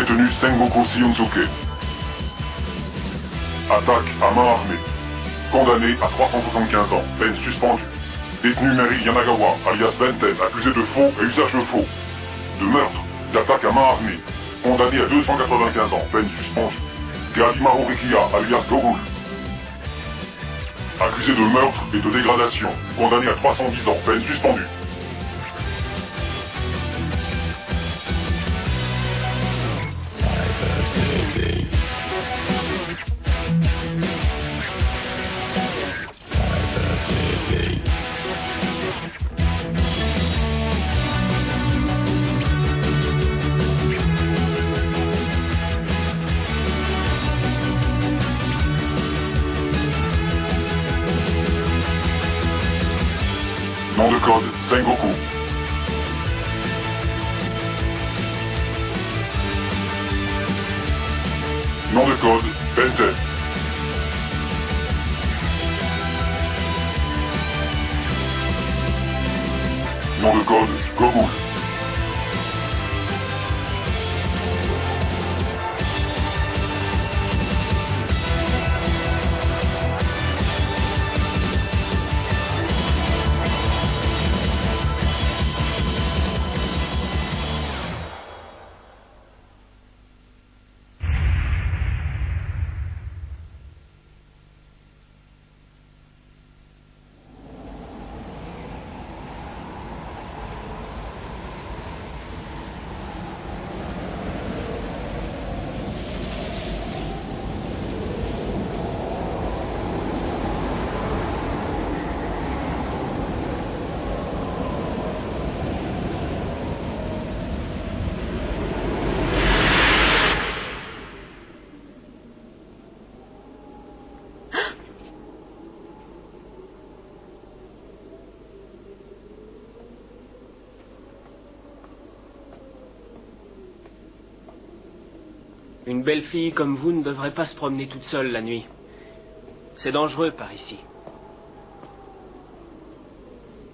Détenu Sengoku Shiyonsuke. Attaque à main armée. Condamné à 375 ans, peine suspendue. Détenu Mary Yanagawa, alias Benten, accusé de faux et usage de faux. De meurtre, d'attaque à main armée. Condamné à 295 ans, peine suspendue. Teadimaru Rikiya, alias Gogul. Accusé de meurtre et de dégradation. Condamné à 310 ans, peine suspendue. Nom de code, Sengoku. Nom de code, Benten. Nom de code, Gogul. Une belle fille comme vous ne devrait pas se promener toute seule la nuit. C'est dangereux par ici.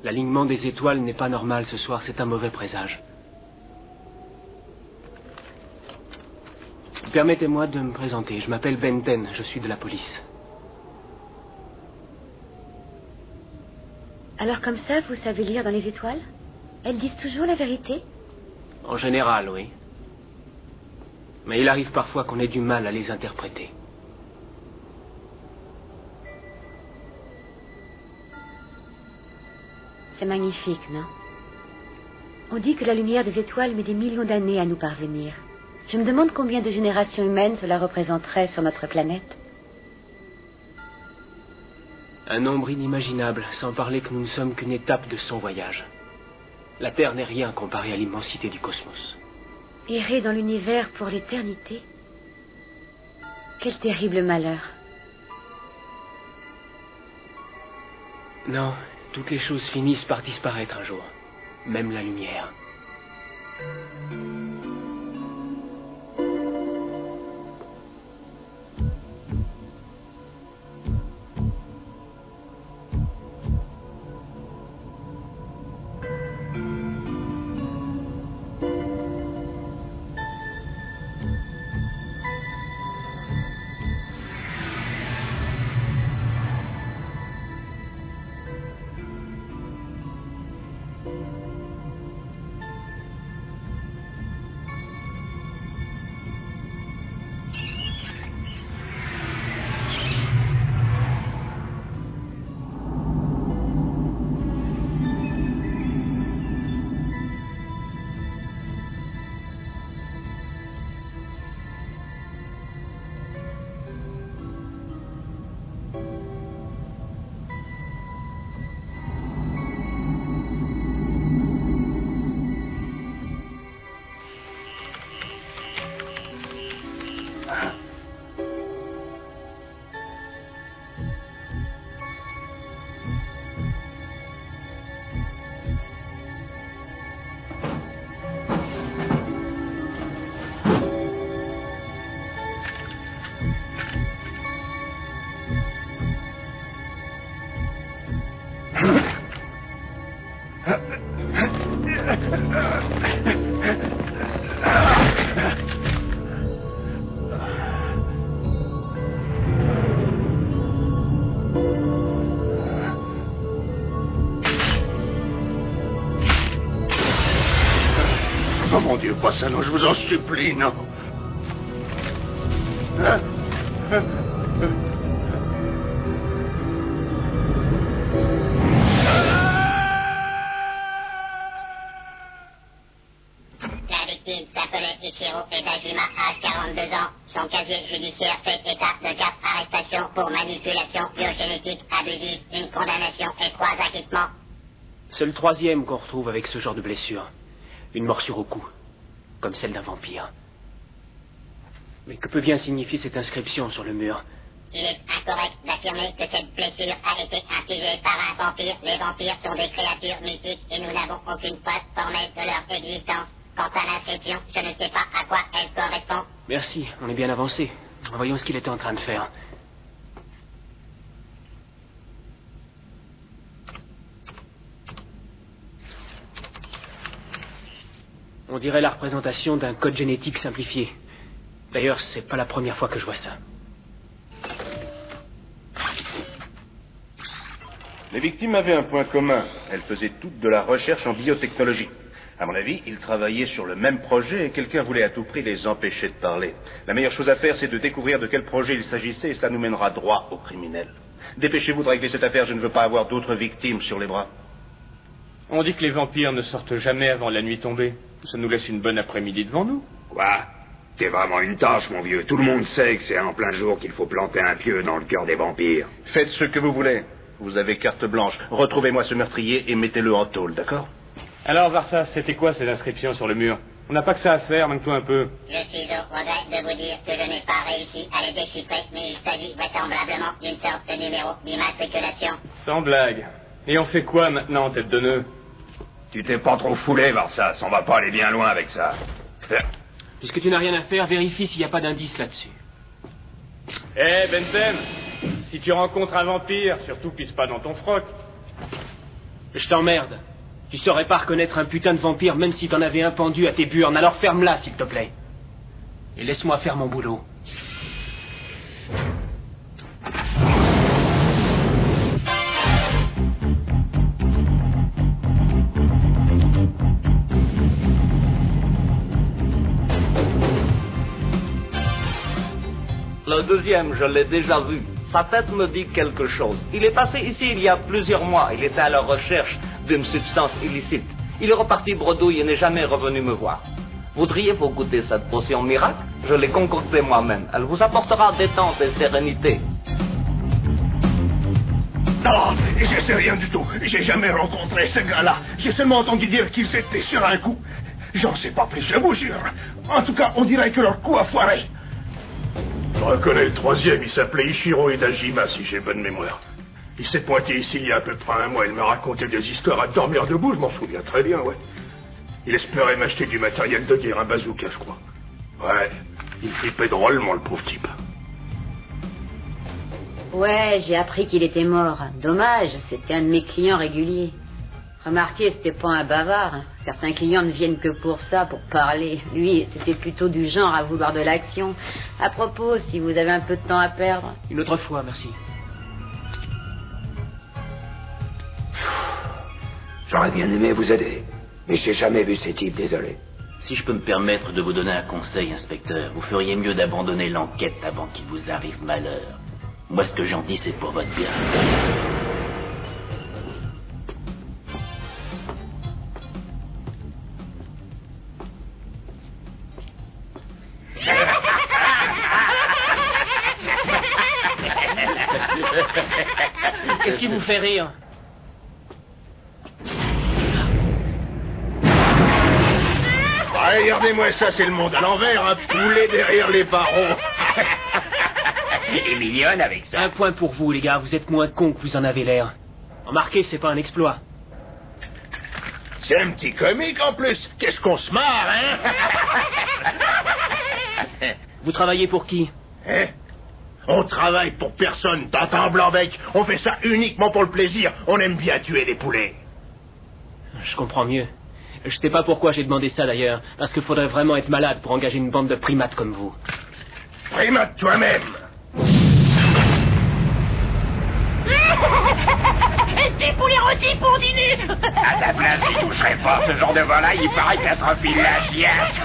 L'alignement des étoiles n'est pas normal ce soir, c'est un mauvais présage. Permettez-moi de me présenter, je m'appelle Benten, je suis de la police. Alors comme ça, vous savez lire dans les étoiles? Elles disent toujours la vérité? En général, oui. Mais il arrive parfois qu'on ait du mal à les interpréter. C'est magnifique, non? On dit que la lumière des étoiles met des millions d'années à nous parvenir. Je me demande combien de générations humaines cela représenterait sur notre planète. Un nombre inimaginable, sans parler que nous ne sommes qu'une étape de son voyage. La Terre n'est rien comparée à l'immensité du cosmos. Errer dans l'univers pour l'éternité? Quel terrible malheur. Non, toutes les choses finissent par disparaître un jour. Même la lumière. Oh mon Dieu, pas ça, non, je vous en supplie, non. La victime s'appelait Ichiro Edajima, âge 42 ans. Son casier judiciaire fait état de 4 arrestations pour manipulation biogénétique abusive, une condamnation et 3 acquittements. C'est le 3e qu'on retrouve avec ce genre de blessure. Une morsure au cou, comme celle d'un vampire. Mais que peut bien signifier cette inscription sur le mur? Il est incorrect d'affirmer que cette blessure a été infligée par un vampire. Les vampires sont des créatures mythiques et nous n'avons aucune preuve formelle de leur existence. Quant à l'inscription, je ne sais pas à quoi elle correspond. Merci, on est bien avancé. Voyons ce qu'il était en train de faire. On dirait la représentation d'un code génétique simplifié. D'ailleurs, c'est pas la première fois que je vois ça. Les victimes avaient un point commun. Elles faisaient toutes de la recherche en biotechnologie. À mon avis, ils travaillaient sur le même projet et quelqu'un voulait à tout prix les empêcher de parler. La meilleure chose à faire, c'est de découvrir de quel projet il s'agissait et cela nous mènera droit aux criminels. Dépêchez-vous de régler cette affaire, je ne veux pas avoir d'autres victimes sur les bras. On dit que les vampires ne sortent jamais avant la nuit tombée. Ça nous laisse une bonne après-midi devant nous. Quoi? T'es vraiment une tâche, mon vieux. Tout le monde sait que c'est en plein jour qu'il faut planter un pieu dans le cœur des vampires. Faites ce que vous voulez. Vous avez carte blanche. Retrouvez-moi ce meurtrier et mettez-le en tôle, d'accord? Alors, Varsa, c'était quoi ces inscriptions sur le mur? On n'a pas que ça à faire, manque-toi un peu. Je suis au regret de vous dire que je n'ai pas réussi à les déchiffrer, mais il s'agit vraisemblablement d'une sorte de numéro d'immatriculation. Sans blague. Et on fait quoi maintenant, tête de nœud? Tu t'es pas trop foulé, Varsas. On va pas aller bien loin avec ça. Puisque tu n'as rien à faire, vérifie s'il n'y a pas d'indice là-dessus. Eh, Bentham, si tu rencontres un vampire, surtout pisse pas dans ton froc. Je t'emmerde. Tu saurais pas reconnaître un putain de vampire même si t'en avais un pendu à tes burnes, alors ferme-la, s'il te plaît. Et laisse-moi faire mon boulot. Le deuxième, je l'ai déjà vu. Sa tête me dit quelque chose. Il est passé ici il y a plusieurs mois. Il était à la recherche d'une substance illicite. Il est reparti bredouille et n'est jamais revenu me voir. Voudriez-vous goûter cette potion miracle? Je l'ai concoctée moi-même. Elle vous apportera détente et sérénité. Non, je sais rien du tout. J'ai jamais rencontré ce gars-là. J'ai seulement entendu dire qu'ils étaient sur un coup. J'en sais pas plus, je vous jure. En tout cas, on dirait que leur coup a foiré. Je reconnais le 3e, il s'appelait Ichiro Edajima, si j'ai bonne mémoire. Il s'est pointé ici il y a à peu près un mois, il me racontait des histoires à dormir debout, je m'en souviens très bien, ouais. Il espérait m'acheter du matériel de guerre, un bazooka, je crois. Ouais, il flippait drôlement, le pauvre type. Ouais, j'ai appris qu'il était mort. Dommage, c'était un de mes clients réguliers. Remarquez, c'était pas un bavard. Certains clients ne viennent que pour ça, pour parler. Lui, c'était plutôt du genre à vouloir de l'action. À propos, si vous avez un peu de temps à perdre... Une autre fois, merci. J'aurais bien aimé vous aider, mais j'ai jamais vu ces types, désolé. Si je peux me permettre de vous donner un conseil, inspecteur, vous feriez mieux d'abandonner l'enquête avant qu'il vous arrive malheur. Moi, ce que j'en dis, c'est pour votre bien. Qu'est-ce qui vous fait rire? Regardez-moi ça, c'est le monde à l'envers, un poulet derrière les barreaux. Il mignonne avec ça. Un point pour vous, les gars, vous êtes moins cons que vous en avez l'air. Remarquez, c'est pas un exploit. C'est un petit comique en plus. Qu'est-ce qu'on se marre, hein? Vous travaillez pour qui? Hein? On travaille pour personne, t'entends, Blanc-Bec? On fait ça uniquement pour le plaisir. On aime bien tuer des poulets. Je comprends mieux. Je sais pas pourquoi j'ai demandé ça d'ailleurs, parce qu'il faudrait vraiment être malade pour engager une bande de primates comme vous. Primate toi-même. rester pour les rôtis pour dîner. À ta place, j'y toucherais pas. Ce genre de volaille, il paraît qu'elle t'enfile la chiasse.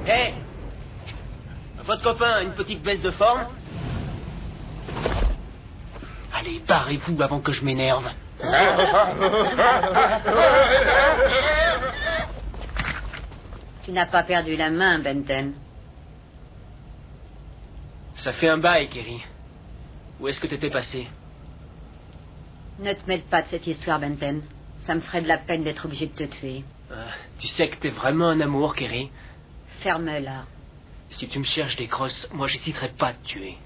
Hé, votre copain a une petite baisse de forme? Allez, barrez-vous avant que je m'énerve. Tu n'as pas perdu la main, Benton. Ça fait un bail, Kerry. Où est-ce que t'étais passé? Ne te mêle pas de cette histoire, Benton. Ça me ferait de la peine d'être obligé de te tuer. Tu sais que t'es vraiment un amour, Kerry. Ferme-la. Si tu me cherches des crosses, moi j'hésiterai pas à te tuer.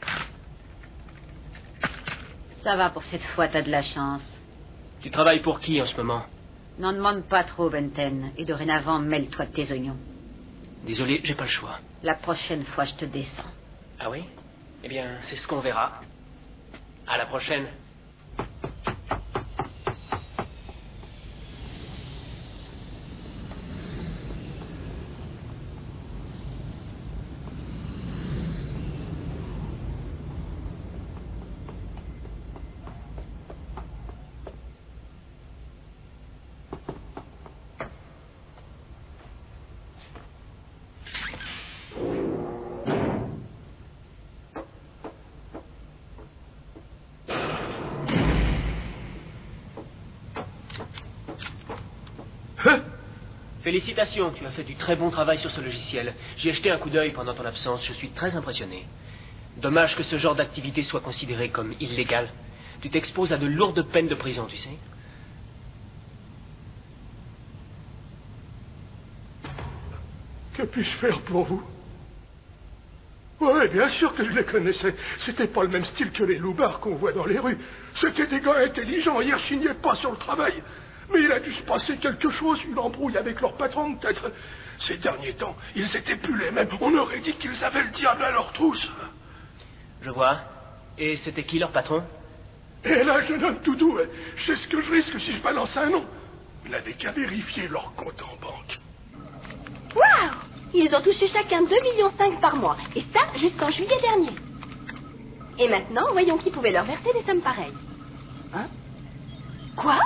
Ça va pour cette fois, t'as de la chance. Tu travailles pour qui en ce moment? N'en demande pas trop, Benton. Et dorénavant, mêle-toi de tes oignons. Désolé, j'ai pas le choix. La prochaine fois, je te descends. Ah oui? Eh bien, c'est ce qu'on verra. À la prochaine. Félicitations, tu as fait du très bon travail sur ce logiciel. J'y ai jeté un coup d'œil pendant ton absence, je suis très impressionné. Dommage que ce genre d'activité soit considéré comme illégal. Tu t'exposes à de lourdes peines de prison, tu sais. Que puis-je faire pour vous? Oui, bien sûr que je les connaissais. C'était pas le même style que les loupards qu'on voit dans les rues. C'était des gars intelligents, ils rechignaient pas sur le travail. Mais il a dû se passer quelque chose, une embrouille avec leur patron peut-être. Ces derniers temps, ils étaient plus les mêmes. On aurait dit qu'ils avaient le diable à leur trousse. Je vois. Et c'était qui leur patron? Et là, jeune homme tout doux, je sais ce que je risque si je balance un nom. Vous n'avez qu'à vérifier leur compte en banque. Waouh! Ils ont touché chacun 2,5 millions par mois. Et ça, jusqu'en juillet dernier. Et maintenant, voyons qui pouvait leur verser des sommes pareilles. Hein? Quoi?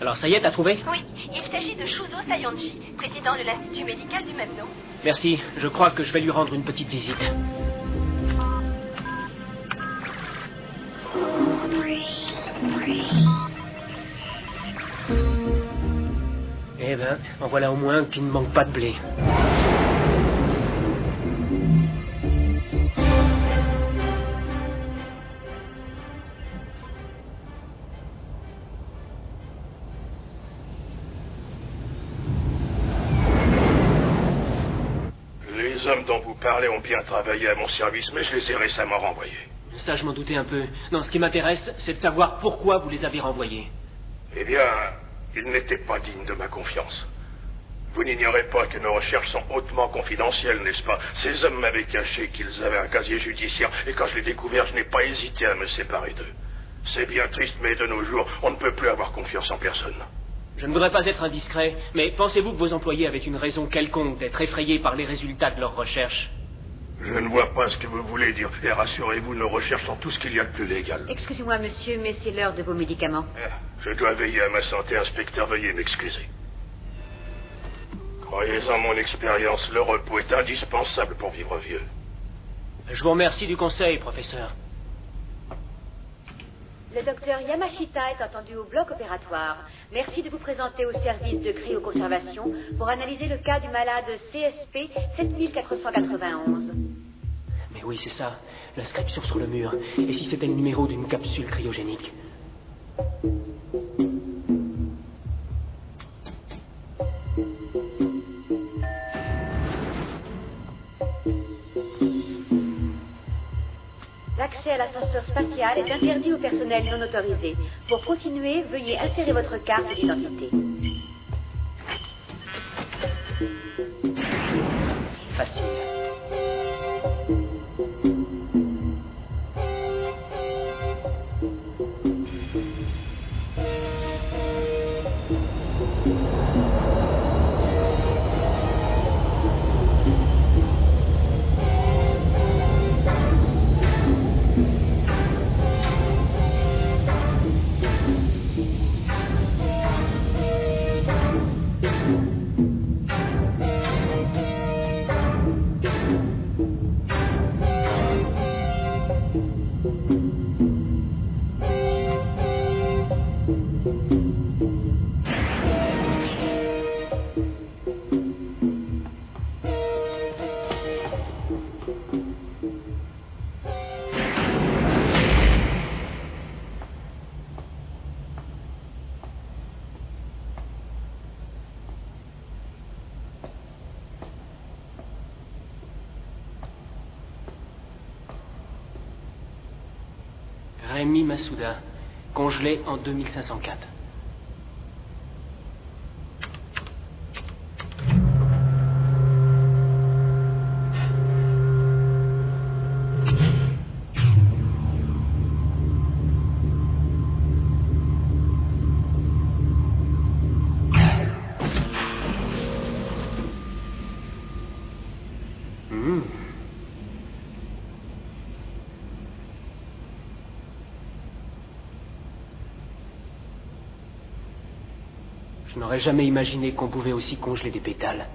Alors ça y est, t'as trouvé? Oui, il s'agit de Shuzo Sayonji, président de l'Institut médical du même nom. Merci, je crois que je vais lui rendre une petite visite. Eh ben, en voilà au moins qui ne manque pas de blé. Les hommes dont vous parlez ont bien travaillé à mon service, mais je les ai récemment renvoyés. Ça, je m'en doutais un peu. Non, ce qui m'intéresse, c'est de savoir pourquoi vous les avez renvoyés. Eh bien, ils n'étaient pas dignes de ma confiance. Vous n'ignorez pas que nos recherches sont hautement confidentielles, n'est-ce pas? Ces hommes m'avaient caché qu'ils avaient un casier judiciaire, et quand je l'ai découvert, je n'ai pas hésité à me séparer d'eux. C'est bien triste, mais de nos jours, on ne peut plus avoir confiance en personne. Je ne voudrais pas être indiscret, mais pensez-vous que vos employés avaient une raison quelconque d'être effrayés par les résultats de leurs recherches? Je ne vois pas ce que vous voulez dire. Et rassurez-vous, nos recherches sont tout ce qu'il y a de plus légal. Excusez-moi, monsieur, mais c'est l'heure de vos médicaments. Je dois veiller à ma santé, inspecteur. Veuillez m'excuser. Croyez en mon expérience, le repos est indispensable pour vivre vieux. Je vous remercie du conseil, professeur. Le docteur Yamashita est entendu au bloc opératoire. Merci de vous présenter au service de cryoconservation pour analyser le cas du malade CSP 7491. Mais oui, c'est ça. L'inscription sur le mur. Et si c'était le numéro d'une capsule cryogénique? L'accès à l'ascenseur spatial est interdit au personnel non autorisé. Pour continuer, veuillez insérer votre carte d'identité. Facile. Rémi Masuda, congelé en 2504. Je n'aurais jamais imaginé qu'on pouvait aussi congeler des pétales.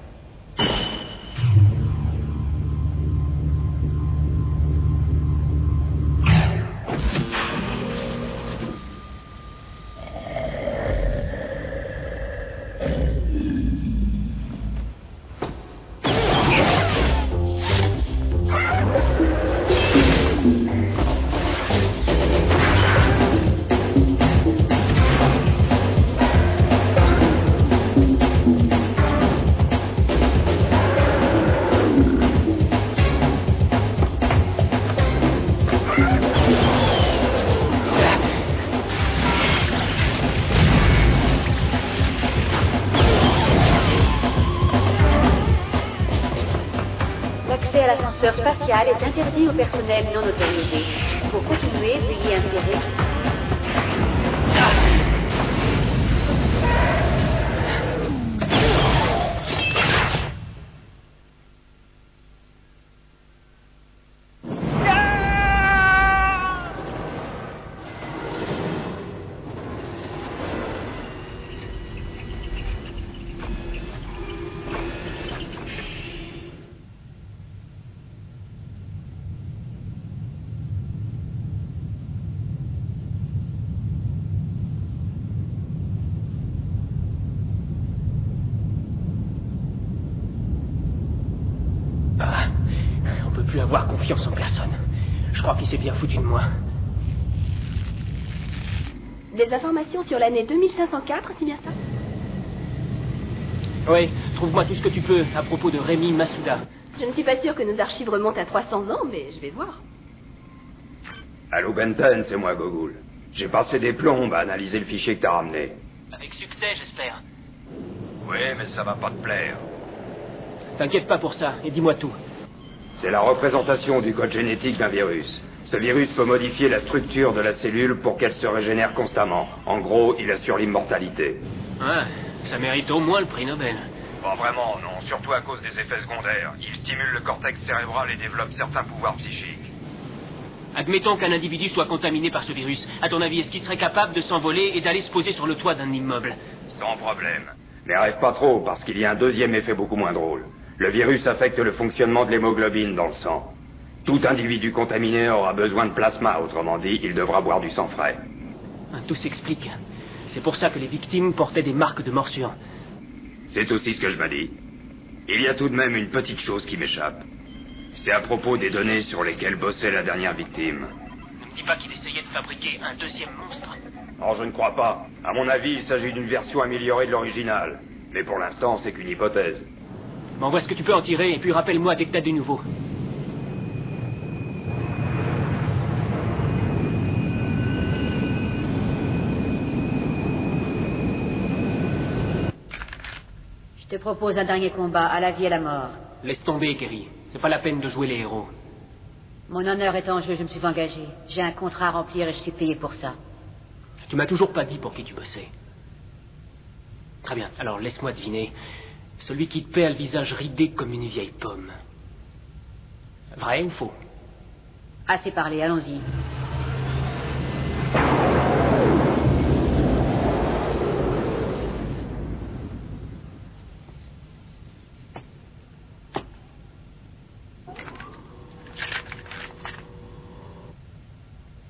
L'ascenseur spatial est interdit au personnel non autorisé. Pour continuer, veuillez insérer. Avoir confiance en personne. Je crois qu'il s'est bien foutu de moi. Des informations sur l'année 2504, c'est bien ça? Oui, trouve-moi tout ce que tu peux à propos de Rémi Masuda. Je ne suis pas sûr que nos archives remontent à 300 ans, mais je vais voir. Allô Benton, c'est moi Gogol. J'ai passé des plombes à analyser le fichier que t'as ramené. Avec succès, j'espère. Oui, mais ça va pas te plaire. T'inquiète pas pour ça, et dis-moi tout. C'est la représentation du code génétique d'un virus. Ce virus peut modifier la structure de la cellule pour qu'elle se régénère constamment. En gros, il assure l'immortalité. Ah, ça mérite au moins le prix Nobel. Pas vraiment, non. Surtout à cause des effets secondaires. Il stimule le cortex cérébral et développe certains pouvoirs psychiques. Admettons qu'un individu soit contaminé par ce virus. À ton avis, est-ce qu'il serait capable de s'envoler et d'aller se poser sur le toit d'un immeuble? Sans problème. Mais rêve pas trop, parce qu'il y a un deuxième effet beaucoup moins drôle. Le virus affecte le fonctionnement de l'hémoglobine dans le sang. Tout individu contaminé aura besoin de plasma, autrement dit, il devra boire du sang frais. Tout s'explique. C'est pour ça que les victimes portaient des marques de morsure. C'est aussi ce que je me dis. Il y a tout de même une petite chose qui m'échappe. C'est à propos des données sur lesquelles bossait la dernière victime. Ne me dis pas qu'il essayait de fabriquer un deuxième monstre. Non, je ne crois pas. À mon avis, il s'agit d'une version améliorée de l'original. Mais pour l'instant, c'est qu'une hypothèse. M'envoie ce que tu peux en tirer, et puis rappelle-moi dès que t'as du nouveau. Je te propose un dernier combat, à la vie et à la mort. Laisse tomber, Kerry. C'est pas la peine de jouer les héros. Mon honneur est en jeu, je me suis engagé. J'ai un contrat à remplir et je suis payé pour ça. Tu m'as toujours pas dit pour qui tu bossais. Très bien, alors laisse-moi deviner. Celui qui te paie a le visage ridé comme une vieille pomme. Vrai ou faux? Assez parlé, allons-y.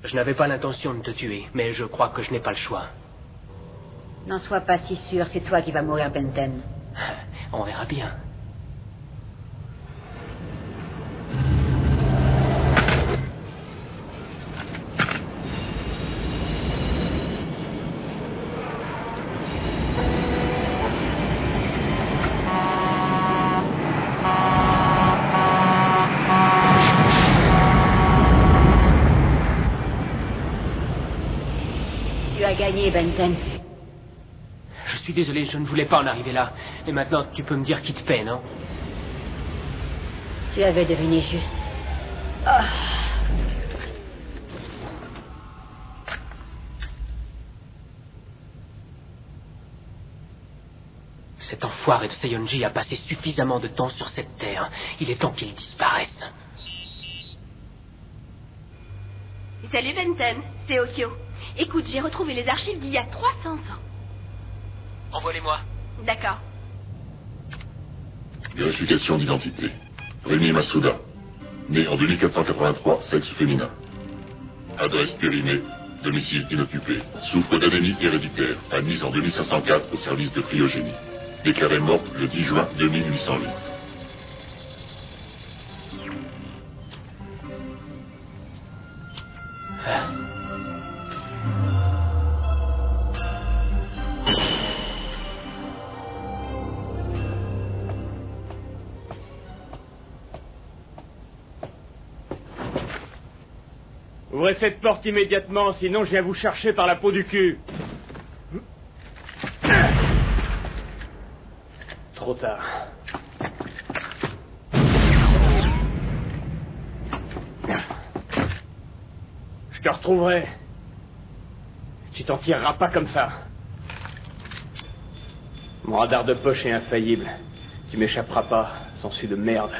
Je n'avais pas l'intention de te tuer, mais je crois que je n'ai pas le choix. N'en sois pas si sûr, c'est toi qui vas mourir, Benton. On verra bien. gagné, Benton. Je suis désolé, je ne voulais pas en arriver là. Et maintenant, tu peux me dire qui te paie, non? Tu avais deviné juste. Oh. Cet enfoiré de Seiyonji a passé suffisamment de temps sur cette terre. Il est temps qu'il disparaisse. Salut Benton, c'est Okio. Écoute, j'ai retrouvé les archives d'il y a 300 ans. Envoie-les-moi. D'accord. Vérification d'identité. Rémi Masuda. Né en 2483, sexe féminin. Adresse périmée. Domicile inoccupé. Souffre d'anémie héréditaire. Admise en 2504 au service de cryogénie. Déclarée morte le 10 juin 2808. Ouvrez cette porte immédiatement, sinon je viens vous chercher par la peau du cul. Trop tard. Je te retrouverai. Tu t'en tireras pas comme ça. Mon radar de poche est infaillible. Tu m'échapperas pas, sensu de merde.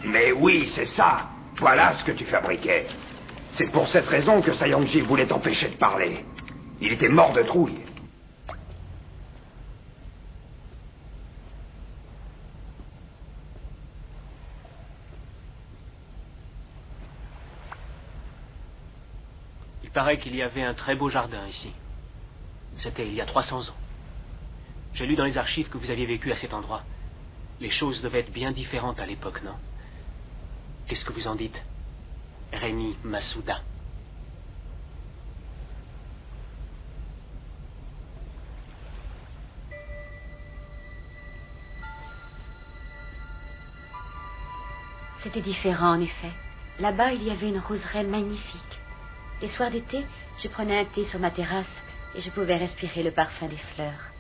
Mais oui, c'est ça. Voilà ce que tu fabriquais. C'est pour cette raison que Saiyonji voulait t'empêcher de parler. Il était mort de trouille. Il paraît qu'il y avait un très beau jardin ici. C'était il y a 300 ans. J'ai lu dans les archives que vous aviez vécu à cet endroit. Les choses devaient être bien différentes à l'époque, non? Qu'est-ce que vous en dites, Rémi Masuda? C'était différent, en effet. Là-bas, il y avait une roseraie magnifique. Les soirs d'été, je prenais un thé sur ma terrasse et je pouvais respirer le parfum des fleurs.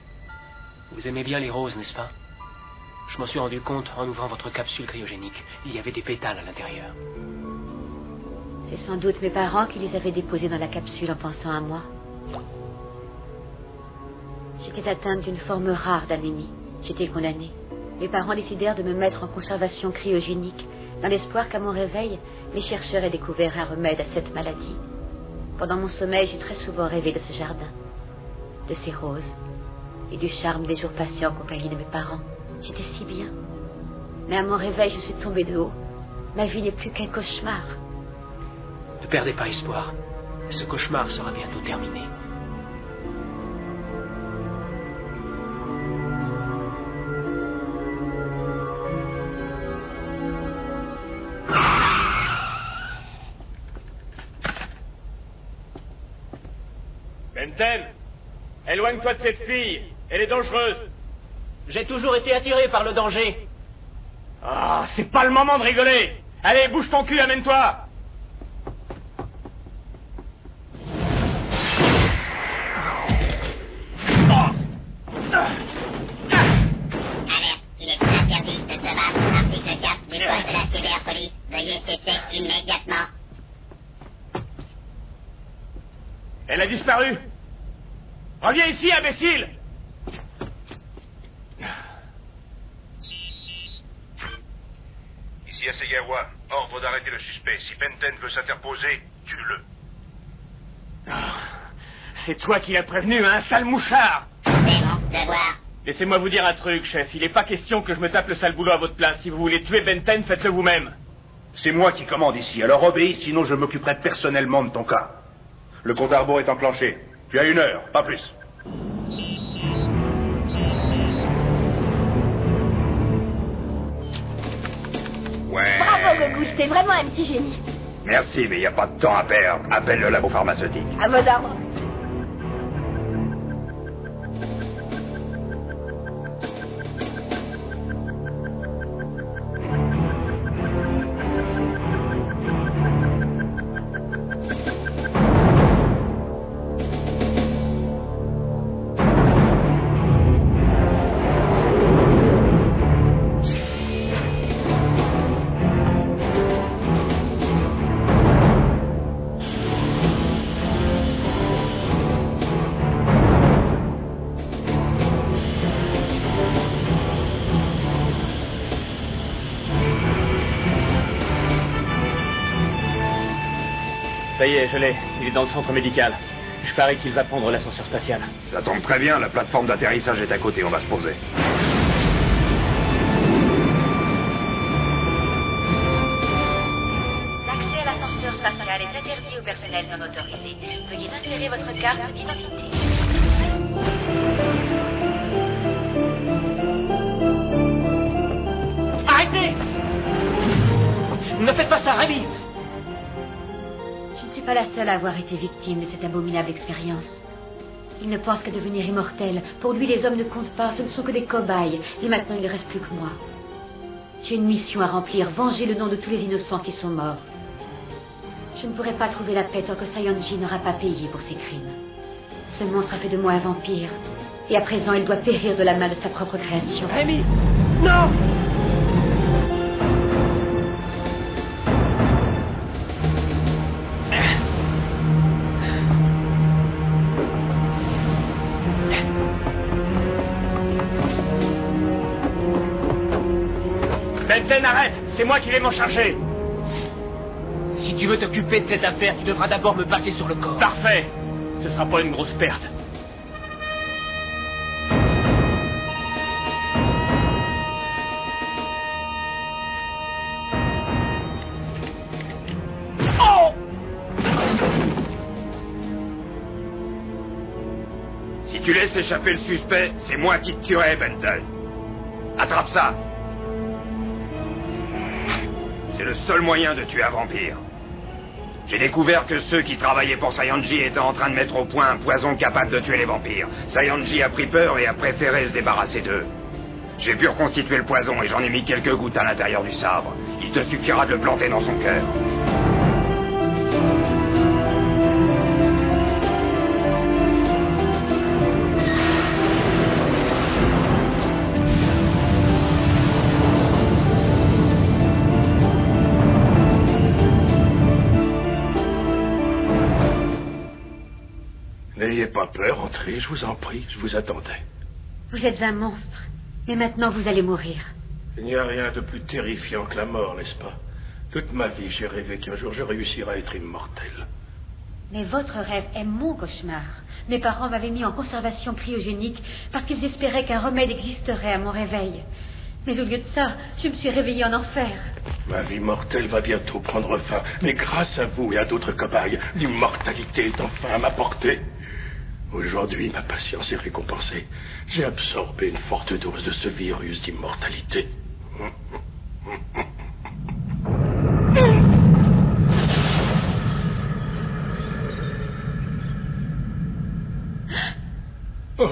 Vous aimez bien les roses, n'est-ce pas? Je m'en suis rendu compte en ouvrant votre capsule cryogénique. Il y avait des pétales à l'intérieur. C'est sans doute mes parents qui les avaient déposés dans la capsule en pensant à moi. J'étais atteinte d'une forme rare d'anémie. J'étais condamnée. Mes parents décidèrent de me mettre en conservation cryogénique, dans l'espoir qu'à mon réveil, les chercheurs aient découvert un remède à cette maladie. Pendant mon sommeil, j'ai très souvent rêvé de ce jardin, de ces roses, et du charme des jours passés en compagnie de mes parents. J'étais si bien. Mais à mon réveil, je suis tombée de haut. Ma vie n'est plus qu'un cauchemar. Ne perdez pas espoir. Ce cauchemar sera bientôt terminé. Benton, éloigne-toi de cette fille. Elle est dangereuse. J'ai toujours été attiré par le danger. Ah, c'est pas le moment de rigoler. Allez, bouge ton cul, amène-toi. Alerte, il est interdit de se battre. Article 4 du code de la cyberpolice. Veuillez cesser immédiatement. Elle a disparu. Reviens ici, imbécile. Ici Hasegawa, ordre d'arrêter le suspect. Si Benton veut s'interposer, tue-le. C'est toi qui l'as prévenu, hein, sale mouchard. C'est mon devoir. Laissez-moi vous dire un truc, chef. Il n'est pas question que je me tape le sale boulot à votre place. Si vous voulez tuer Benton, faites-le vous-même. C'est moi qui commande ici, alors obéis, sinon je m'occuperai personnellement de ton cas. Le compte à rebours est enclenché. Tu as 1 heure, pas plus. Ouais. Bravo, Gogus, t'es vraiment un petit génie. Merci, mais il n'y a pas de temps à perdre. Appelle le labo pharmaceutique. À vos ordres. Ça y est, je l'ai. Il est dans le centre médical. Je parie qu'il va prendre l'ascenseur spatial. Ça tombe très bien, la plateforme d'atterrissage est à côté, on va se poser. L'accès à l'ascenseur spatial est interdit au personnel non autorisé. Veuillez insérer votre carte d'identité. Arrêtez! Ne faites pas ça, Rémi! Je ne suis pas la seule à avoir été victime de cette abominable expérience. Il ne pense qu'à devenir immortel. Pour lui, les hommes ne comptent pas, ce ne sont que des cobayes. Et maintenant, il ne reste plus que moi. J'ai une mission à remplir, venger le nom de tous les innocents qui sont morts. Je ne pourrai pas trouver la paix tant que Saionji n'aura pas payé pour ses crimes. Ce monstre a fait de moi un vampire. Et à présent, il doit périr de la main de sa propre création. Rémi! Non! Benten, arrête! C'est moi qui vais m'en charger! Si tu veux t'occuper de cette affaire, tu devras d'abord me passer sur le corps. Parfait! Ce sera pas une grosse perte. Oh! Si tu laisses échapper le suspect, c'est moi qui te tuerai, Benton. Attrape ça! C'est le seul moyen de tuer un vampire. J'ai découvert que ceux qui travaillaient pour Saionji étaient en train de mettre au point un poison capable de tuer les vampires. Saionji a pris peur et a préféré se débarrasser d'eux. J'ai pu reconstituer le poison et j'en ai mis quelques gouttes à l'intérieur du sabre. Il te suffira de le planter dans son cœur. N'ayez pas peur, entrez, je vous en prie, je vous attendais. Vous êtes un monstre. Mais maintenant, vous allez mourir. Il n'y a rien de plus terrifiant que la mort, n'est-ce pas? Toute ma vie, j'ai rêvé qu'un jour je réussirais à être immortel. Mais votre rêve est mon cauchemar. Mes parents m'avaient mis en conservation cryogénique parce qu'ils espéraient qu'un remède existerait à mon réveil. Mais au lieu de ça, je me suis réveillée en enfer. Ma vie mortelle va bientôt prendre fin, mais grâce à vous et à d'autres cobayes, l'immortalité est enfin à ma portée. Aujourd'hui, ma patience est récompensée. J'ai absorbé une forte dose de ce virus d'immortalité. Oh.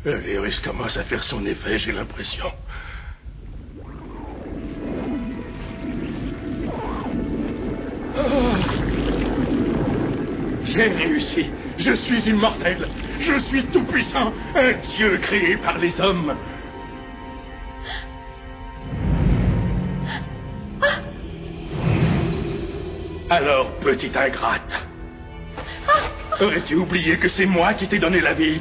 Le virus commence à faire son effet, j'ai l'impression. Oh. J'ai réussi. Je suis immortel. Je suis tout-puissant. Un dieu créé par les hommes. Alors, petite ingrate, aurais-tu oublié que c'est moi qui t'ai donné la vie?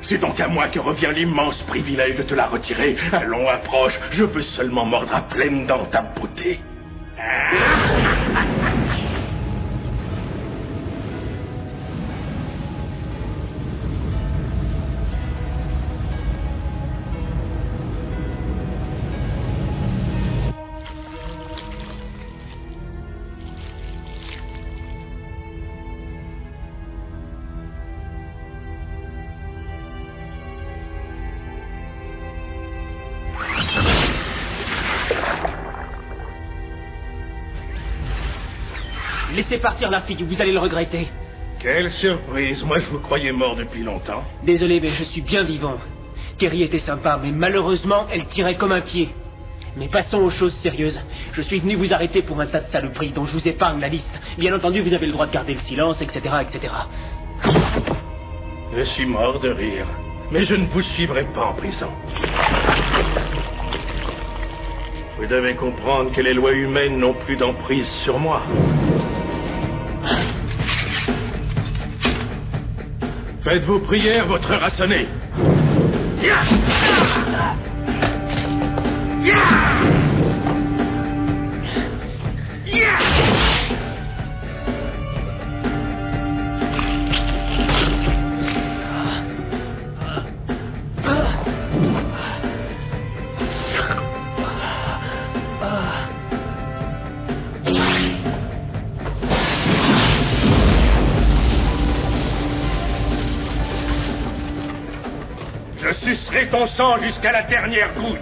C'est donc à moi que revient l'immense privilège de te la retirer. Allons, approche. Je veux seulement mordre à pleines dents ta beauté. Laissez partir la fille, vous allez le regretter. Quelle surprise, moi je vous croyais mort depuis longtemps. Désolé, mais je suis bien vivant. Thierry était sympa, mais malheureusement, elle tirait comme un pied. Mais passons aux choses sérieuses. Je suis venu vous arrêter pour un tas de saloperies dont je vous épargne la liste. Bien entendu, vous avez le droit de garder le silence, etc., etc. Je suis mort de rire, mais je ne vous suivrai pas en prison. Vous devez comprendre que les lois humaines n'ont plus d'emprise sur moi. Faites vos prières, votre heure a sonné. verserai ton sang jusqu'à la dernière goutte.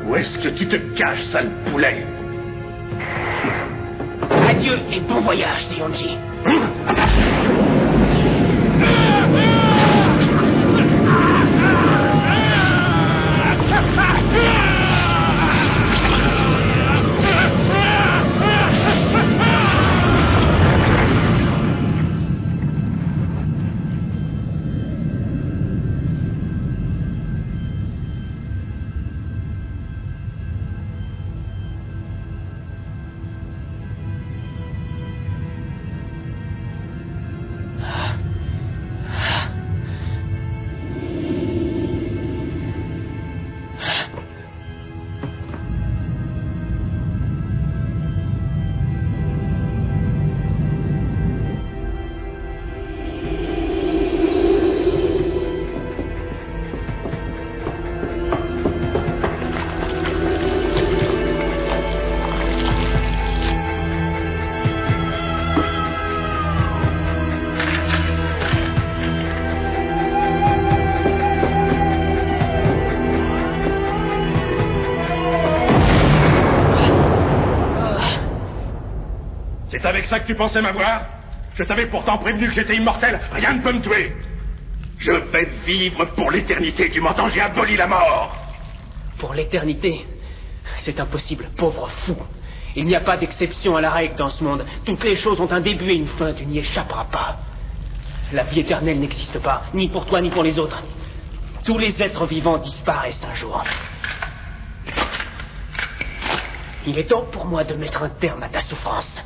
Où est-ce que tu te caches, sale poulet? Adieu et bon voyage, Sionji. C'est avec ça que tu pensais m'avoir? Je t'avais pourtant prévenu que j'étais immortel. Rien ne peut me tuer. Je vais vivre pour l'éternité. Tu m'entends? J'ai aboli la mort. Pour l'éternité? C'est impossible, pauvre fou. Il n'y a pas d'exception à la règle dans ce monde. Toutes les choses ont un début et une fin. Tu n'y échapperas pas. La vie éternelle n'existe pas, ni pour toi ni pour les autres. Tous les êtres vivants disparaissent un jour. Il est temps pour moi de mettre un terme à ta souffrance.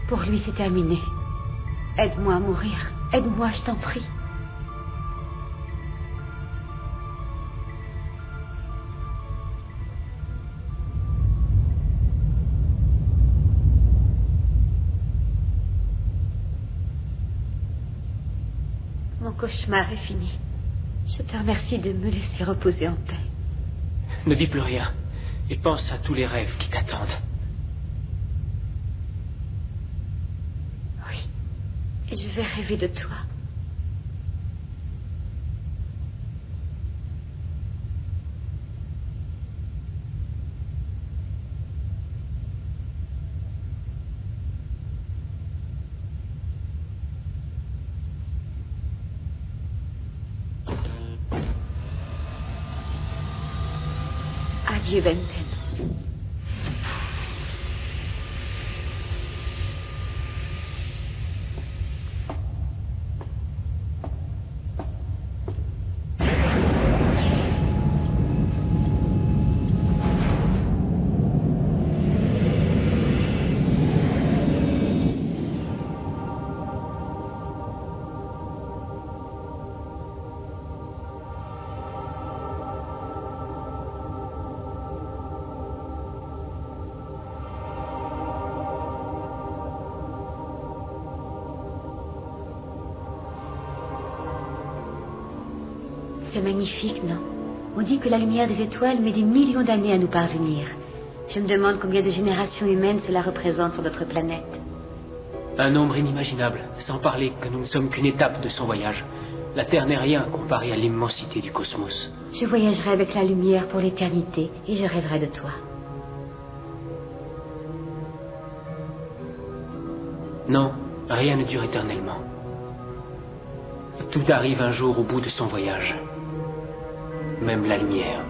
Pour lui, c'est terminé. Aide-moi à mourir. Aide-moi, je t'en prie. Mon cauchemar est fini. Je te remercie de me laisser reposer en paix. Ne dis plus rien. Et pense à tous les rêves qui t'attendent. Oui. Et je vais rêver de toi. Adieu, Benten. C'est magnifique, non? On dit que la lumière des étoiles met des millions d'années à nous parvenir. Je me demande combien de générations humaines cela représente sur notre planète. Un nombre inimaginable, sans parler que nous ne sommes qu'une étape de son voyage. La Terre n'est rien comparée à l'immensité du cosmos. Je voyagerai avec la lumière pour l'éternité et je rêverai de toi. Non, rien ne dure éternellement. Tout arrive un jour au bout de son voyage. Même la lumière.